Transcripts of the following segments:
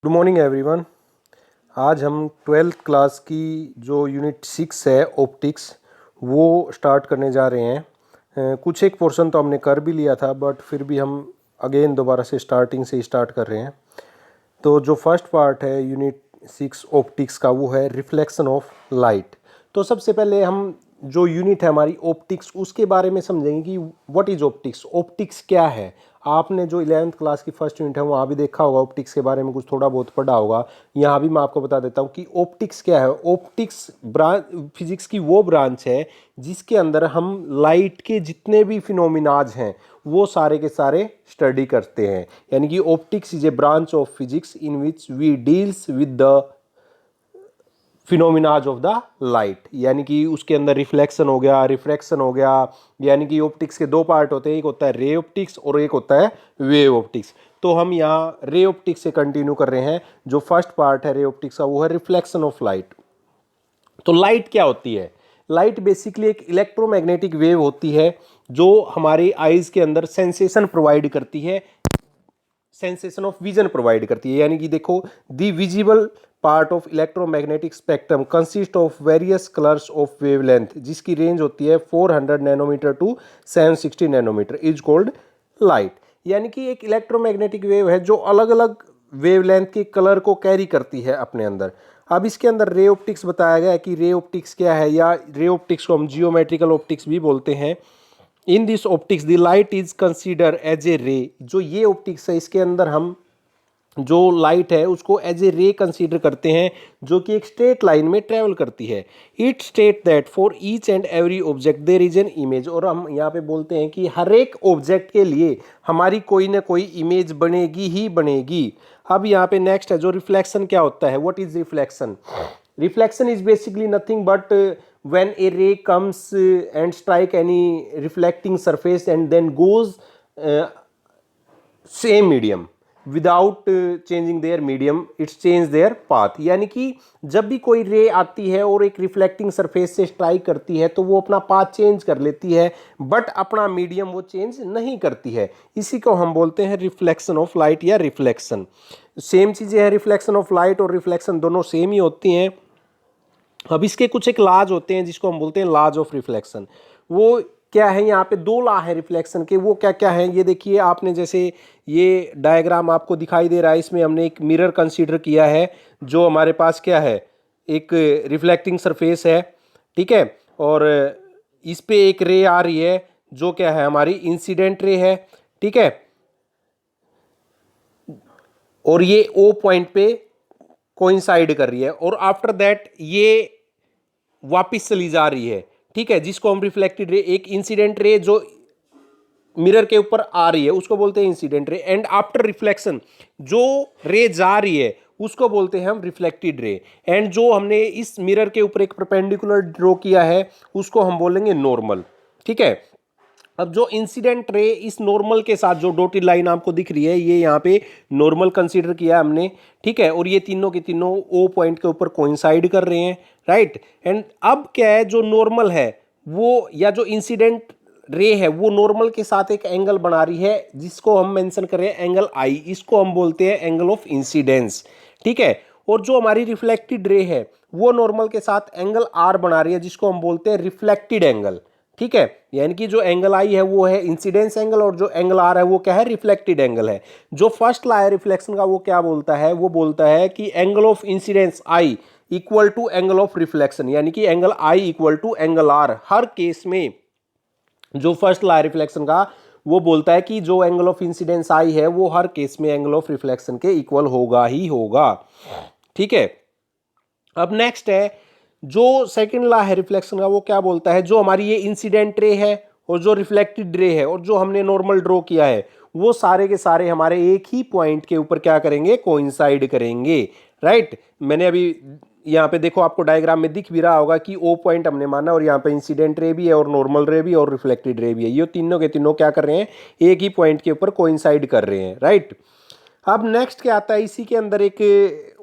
Good morning everyone. आज हम twelfth class की जो यूनिट 6 है ऑप्टिक्स वो स्टार्ट करने जा रहे हैं। कुछ एक पोर्शन तो हमने कर भी लिया था बट फिर भी हम अगेन दोबारा से स्टार्टिंग से स्टार्ट कर रहे हैं। तो जो फर्स्ट पार्ट है यूनिट 6 ऑप्टिक्स का वो है रिफ्लेक्शन ऑफ लाइट। तो सबसे पहले हम जो यूनिट है हमारी ऑप्टिक्स उसके बारे में समझेंगे कि व्हाट इज ऑप्टिक्स, ऑप्टिक्स क्या है। आपने जो 11th क्लास की फर्स्ट यूनिट है वहाँ भी देखा होगा, ऑप्टिक्स के बारे में कुछ थोड़ा बहुत पढ़ा होगा। यहाँ भी मैं आपको बता देता हूँ कि ऑप्टिक्स क्या है। ऑप्टिक्स ब्रांच फिजिक्स की वो ब्रांच है जिसके अंदर हम लाइट के जितने भी फिनोमिनाज हैं वो सारे के सारे स्टडी करते हैं। यानी कि optics is a branch of physics in which we deals with the phenomenas of the light. यानी कि उसके अंदर रिफ्लेक्शन हो गया, रिफ्रैक्शन हो गया। यानी कि ऑप्टिक्स के दो पार्ट होते हैं, एक होता है रे ऑप्टिक्स और एक होता है वेव ऑप्टिक्स। तो हम यहाँ रे ऑप्टिक्स से कंटिन्यू कर रहे हैं। जो फर्स्ट पार्ट है रे ऑप्टिक्स का वो है रिफ्लेक्शन ऑफ लाइट। तो लाइट क्या होती है? लाइट बेसिकली एक इलेक्ट्रोमैग्नेटिक वेव होती है जो हमारे आईज के अंदर सेंसेशन प्रोवाइड करती है, सेंसेशन ऑफ विजन प्रोवाइड करती है। यानी कि देखो, the visible part of electromagnetic spectrum consist of various colours of wavelength, जिसकी रेंज होती है 400 nanometre to 760 nanometre, is called light. यानी कि एक इलेक्ट्रोमैग्नेटिक वेव है जो अलग अलग वेवलेंथ के कलर को कैरी करती है अपने अंदर। अब इसके अंदर रे ऑप्टिक्स बताया गया है कि रे ऑप्टिक्स क्या है, या रे ऑप्टिक्स को हम जियोमेट्रिकल ऑप्टिक्स भी बोलते हैं। In this optics the light is consider as a ray. जो ये ऑप्टिक्स है इसके अंदर हम जो लाइट है उसको एज ए रे कंसीडर करते हैं जो कि एक स्ट्रेट लाइन में ट्रेवल करती है। It state that for each and every object there is an image. और हम यहाँ पे बोलते हैं कि हर एक ऑब्जेक्ट के लिए हमारी कोई ना कोई इमेज बनेगी ही बनेगी। अब यहाँ पे नेक्स्ट है जो रिफ्लेक्शन क्या होता है। What is reflection? Reflection is basically nothing but when a ray comes and strike any reflecting surface and then goes same medium without changing their medium, it's change their path। यानी कि जब भी कोई रे आती है और एक रिफ्लेक्टिंग सरफेस से स्ट्राइक करती है तो वो अपना पाथ चेंज कर लेती है बट अपना मीडियम वो चेंज नहीं करती है। इसी को हम बोलते हैं रिफ्लेक्शन ऑफ लाइट या रिफ्लेक्शन। सेम चीज़ें हैं, रिफ्लेक्शन ऑफ लाइट और रिफ्लेक्शन दोनों सेम ही होती हैं। अब इसके कुछ एक लाज होते हैं जिसको हम बोलते हैं लाज ऑफ रिफ्लेक्शन। वो क्या है? यहाँ पे दो लॉ है रिफ्लेक्शन के। वो क्या क्या है ये देखिए। आपने जैसे ये डायग्राम आपको दिखाई दे रहा है, इसमें हमने एक मिरर कंसीडर किया है। जो हमारे पास क्या है, एक रिफ्लेक्टिंग सरफेस है, ठीक है, और इस पे एक रे आ रही है जो क्या है, हमारी इंसिडेंट रे है, ठीक है, और ये ओ पॉइंट पे कोइंसाइड कर रही है और आफ्टर दैट ये वापिस चली जा रही है, ठीक है, जिसको हम रिफ्लेक्टेड रे, एक इंसिडेंट रे जो मिरर के ऊपर आ रही है उसको बोलते हैं incident ray. And after reflection जो रे जा रही है उसको बोलते हैं हम रिफ्लेक्टेड रे। एंड जो हमने इस मिरर के ऊपर एक परपेंडिकुलर ड्रॉ किया है उसको हम बोलेंगे नॉर्मल, ठीक है। अब जो इंसिडेंट रे इस नॉर्मल के साथ जो डॉटेड लाइन आपको दिख रही है ये यहाँ पे नॉर्मल कंसीडर किया हमने, ठीक है, और ये तीनों के तीनों ओ पॉइंट के ऊपर कोइंसाइड कर रहे हैं, राइट। एंड अब क्या है, जो नॉर्मल है वो या जो इंसिडेंट रे है वो नॉर्मल के साथ एक एंगल बना रही है जिसको हम मेंशन कर रहे हैं एंगल आई। इसको हम बोलते हैं एंगल ऑफ इंसिडेंस, ठीक है। और जो हमारी रिफ्लेक्टेड रे है वो नॉर्मल के साथ एंगल आर बना रही है जिसको हम बोलते हैं रिफ्लेक्टेड एंगल, ठीक है। यानी कि जो एंगल आई है वो है इंसिडेंस एंगल और जो एंगल आर है वो क्या है, रिफ्लेक्टेड एंगल है। जो फर्स्ट लॉ है रिफ्लेक्शन का वो क्या बोलता है, वो बोलता है कि angle of incidence I equal to angle of reflection, यानी कि angle I equal to angle R. हर केस में जो फर्स्ट लॉ है रिफ्लेक्शन का वो बोलता है कि जो एंगल ऑफ इंसिडेंस आई है वो हर केस में एंगल ऑफ रिफ्लेक्शन के इक्वल होगा ही होगा, ठीक है। अब नेक्स्ट है जो सेकंड लॉ है रिफ्लेक्शन का, वो क्या बोलता है, जो हमारी ये इंसिडेंट रे है और जो रिफ्लेक्टेड रे है और जो हमने नॉर्मल ड्रॉ किया है वो सारे के सारे हमारे एक ही पॉइंट के ऊपर क्या करेंगे, कोइंसाइड करेंगे, राइट। मैंने अभी यहाँ पे देखो आपको डायग्राम में दिख भी रहा होगा कि ओ पॉइंट हमने माना और यहाँ पे इंसिडेंट रे भी है और नॉर्मल रे भी और रिफ्लेक्टेड रे भी है। ये तीनों के तीनों क्या कर रहे हैं, एक ही पॉइंट के ऊपर कोइंसाइड कर रहे हैं, राइट। अब नेक्स्ट क्या आता है, इसी के अंदर एक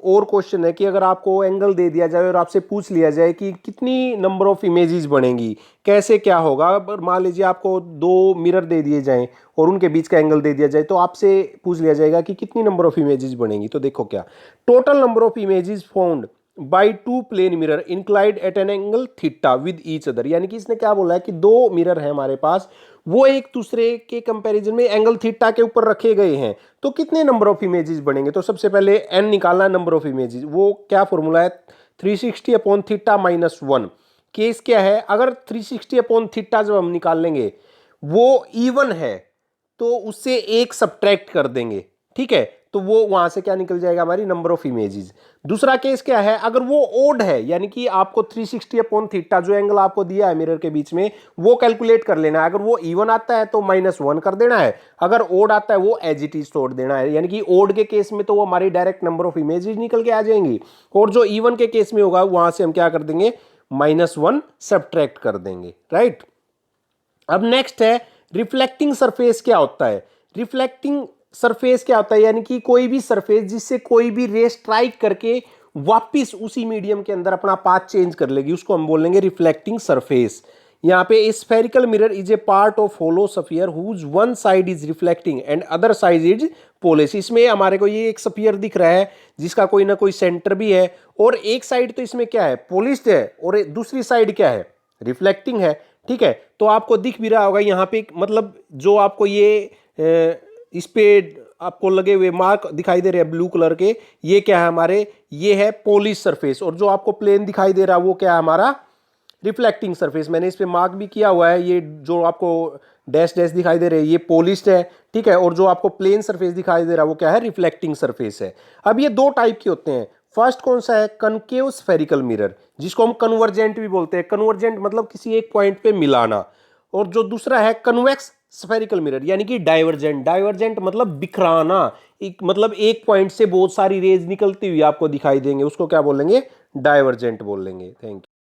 और क्वेश्चन है कि अगर आपको एंगल दे दिया जाए और आपसे पूछ लिया जाए कि कितनी नंबर ऑफ इमेजेस बनेंगी, कैसे क्या होगा। मान लीजिए आपको दो मिरर दे दिए जाएं और उनके बीच का एंगल दे दिया जाए, तो आपसे पूछ लिया जाएगा कि कितनी नंबर ऑफ इमेजेस बनेंगी। तो देखो क्या, total number of images found by two plane mirror inclined at an angle theta with each other. यानी कि इसने क्या बोला है कि दो मिरर है हमारे पास, वो एक दूसरे के कंपैरिजन में एंगल थीटा के ऊपर रखे गए हैं, तो कितने नंबर ऑफ इमेजेस बनेंगे। तो सबसे पहले एन निकालना है, नंबर ऑफ इमेजेस। वो क्या फॉर्मूला है, 360 अपॉन थीटा माइनस 1। केस क्या है, अगर 360 अपॉन थीटा जब हम निकाल लेंगे वो इवन है तो उससे एक सब्ट्रैक्ट कर देंगे, ठीक है, तो वो वहां से क्या निकल जाएगा, हमारी नंबर ऑफ इमेजेस। दूसरा केस क्या है, अगर वो ओड है, यानी कि आपको 360 अपॉन थीटा जो एंगल आपको दिया है मिरर के बीच में वो कैलकुलेट कर लेना है। अगर वो इवन आता है तो -1 कर देना है, अगर ओड आता है वो एज इट इज छोड़ देना है। यानी कि ओड के केस में तो वो हमारी डायरेक्ट नंबर ऑफ इमेजेस निकल के आ जाएंगी, और जो इवन के केस में होगा वहां से हम क्या कर देंगे, -1 सब्ट्रैक्ट कर देंगे, राइट। अब नेक्स्ट है रिफ्लेक्टिंग सरफेस क्या होता है। रिफ्लेक्टिंग सरफेस क्या होता है, यानी कि कोई भी सरफेस जिससे कोई भी रे स्ट्राइक करके वापिस उसी मीडियम के अंदर अपना पाथ चेंज कर लेगी, उसको हम बोलेंगे रिफ्लेक्टिंग सरफेस। यहाँ पे spherical mirror is a part of hollow sphere whose one side is reflecting and other side is polish. इसमें हमारे को ये एक स्फीयर दिख रहा है जिसका कोई ना कोई सेंटर भी है, और एक साइड तो इसमें क्या है, पोलिश्ड है, और दूसरी साइड क्या है, रिफ्लेक्टिंग है, ठीक है। तो आपको दिख भी रहा होगा यहाँ पे, मतलब जो आपको ये इस पे आपको लगे हुए मार्क दिखाई दे रहे हैं ब्लू कलर के, ये क्या है हमारे, ये है पॉलिश सरफेस, और जो आपको प्लेन दिखाई दे रहा है वो क्या है, हमारा रिफ्लेक्टिंग सरफेस। मैंने इस पे मार्क भी किया हुआ है, ये जो आपको डैश डैश दिखाई दे रहे हैं ये पॉलिश्ड है, ठीक है, और जो आपको प्लेन सरफेस दिखाई दे रहा है वो क्या है, रिफ्लेक्टिंग सरफेस है। अब ये दो टाइप के होते हैं। फर्स्ट कौन सा है, कनकेव स्फेरिकल मिरर, जिसको हम कन्वर्जेंट भी बोलते हैं। कन्वर्जेंट मतलब किसी एक पॉइंट पे मिलाना। और जो दूसरा है कन्वेक्स स्फेरिकल मिरर, यानी कि डाइवर्जेंट। डाइवर्जेंट मतलब बिखराना, मतलब एक पॉइंट से बहुत सारी रेज निकलती हुई आपको दिखाई देंगे, उसको क्या बोलेंगे, डाइवर्जेंट बोलेंगे। Thank you.